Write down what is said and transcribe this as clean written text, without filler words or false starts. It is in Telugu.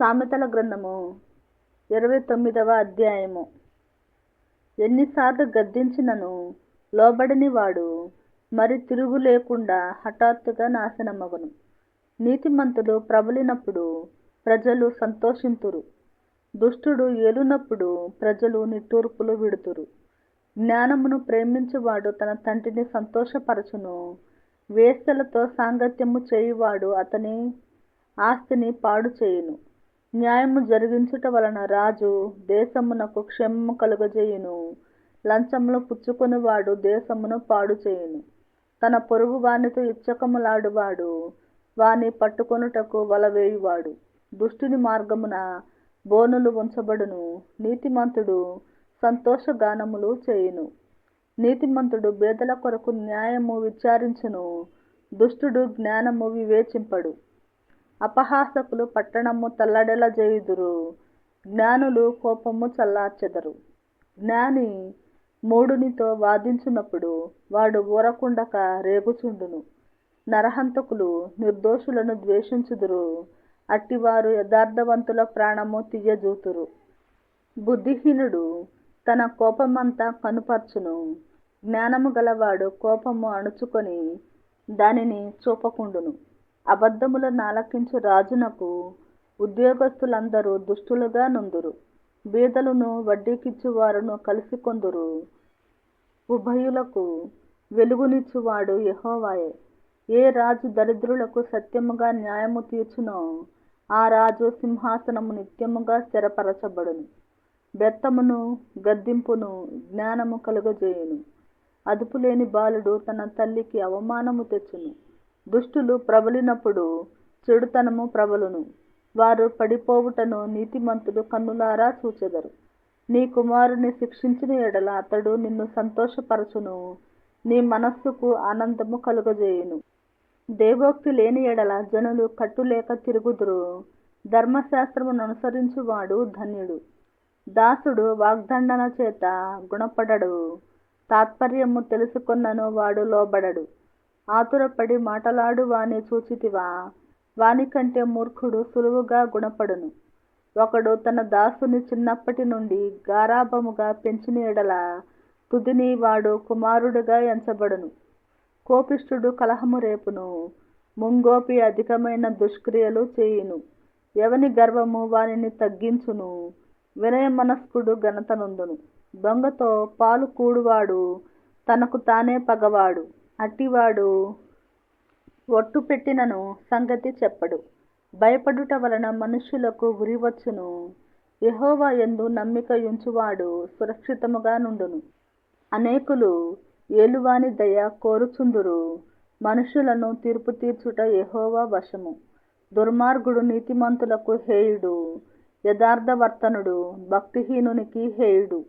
సామెతల గ్రంథము 29వ అధ్యాయము. ఎన్నిసార్లు గద్దించినను లోబడని వాడు మరి తిరుగు లేకుండా హఠాత్తుగా నాశనమగును. నీతిమంతుడు ప్రబలినప్పుడు ప్రజలు సంతోషింతురు, దుష్టుడు ఏలునప్పుడు ప్రజలు నిట్టూర్పులు విడుతురు. జ్ఞానమును ప్రేమించువాడు తన తండ్రిని సంతోషపరచును, వేశ్యలతో సాంగత్యము చేయువాడు అతని ఆస్తిని పాడు చేయును. న్యాయము జరిగించుట వలన రాజు దేశమునకు క్షేమము కలుగజేయును, లంచములు పుచ్చుకొనివాడు దేశమును పాడు చేయును. తన పొరుగు వానితో ఇచ్చకములాడువాడు వాని పట్టుకొనుటకు వలవేయువాడు. దుష్టుని మార్గమున బోనులు ఉంచబడును, నీతిమంతుడు సంతోషగానములు చేయును. నీతిమంతుడు బేదల కొరకు న్యాయము విచారించును, దుష్టుడు జ్ఞానము వివేచింపడు. అపహాసకులు పట్టణము తల్లడెల చేయుదురు, జ్ఞానులు కోపము చల్లార్చెదరు. జ్ఞాని మూఢునితో వాదించున్నప్పుడు వాడు ఊరకుండక రేగుచుండును. నరహంతకులు నిర్దోషులను ద్వేషించుదురు, అట్టివారు యథార్థవంతుల ప్రాణము తీయజూతురు. బుద్ధిహీనుడు తన కోపమంతా కనుపర్చును, జ్ఞానము గలవాడు కోపము అణుచుకొని దానిని చూపకుండును. అబద్ధములను ఆలకించు రాజునకు ఉద్యోగస్తులందరూ దుష్టులుగా నుందురు. బీదలను వడ్డీకిచ్చువారును కలిసి కొందురు. ఉభయులకు వెలుగునిచ్చువాడు యెహోవాయే. ఏ రాజు దరిద్రులకు సత్యముగా న్యాయము తీర్చునో ఆ రాజు సింహాసనము నిత్యముగా స్థిరపరచబడును. బెత్తమును గద్దింపును జ్ఞానము కలుగజేయును. అదుపులేని బాలుడు తన తల్లికి అవమానము తెచ్చును. దుష్టులు ప్రబలినప్పుడు చెడుతనము ప్రబలును, వారు పడిపోవుటను నీతిమంతులు కన్నులారా చూచెదరు. నీ కుమారుని శిక్షించిన ఎడల అతడు నిన్ను సంతోషపరచును, నీ మనస్సుకు ఆనందము కలుగజేయును. దేవోక్తి లేని ఎడల జనులు కట్టులేక తిరుగుదురు, ధర్మశాస్త్రమును అనుసరించువాడు ధన్యుడు. దాసుడు వాగ్దండన చేత గుణపడడు, తాత్పర్యము తెలుసుకొన్నను వాడు లోబడడు. ఆతురపడి మాటలాడు వాని చూచితివా, వానికంటే మూర్ఖుడు సులువుగా గుణపడును. ఒకడు తన దాసుని చిన్నప్పటి నుండి గారాబముగా పెంచిన ఎడల తుదిని వాడు కుమారుడిగా ఎంచబడును. కోపిష్ఠుడు కలహము రేపును, ముంగోపి అధికమైన దుష్క్రియలు చేయును. ఎవని గర్వము వానిని తగ్గించును, వినయ మనస్కుడు ఘనత నొందును. దొంగతో పాలు కూడువాడు తనకు తానే పగవాడు, అట్టివాడు ఒట్టు పెట్టినను సంగతి చెప్పడు. భయపడుట వలన మనుష్యులకు ఉరి వచ్చును, యెహోవా యందు నమ్మిక యుంచువాడు సురక్షితముగా నుండును. అనేకులు ఏలువాని దయ కోరుచుందురు, మనుషులను తీర్పు తీర్చుట యెహోవా వశము. దుర్మార్గుడు నీతిమంతులకు హేయుడు, యథార్థవర్తనుడు భక్తిహీనునికి హేయుడు.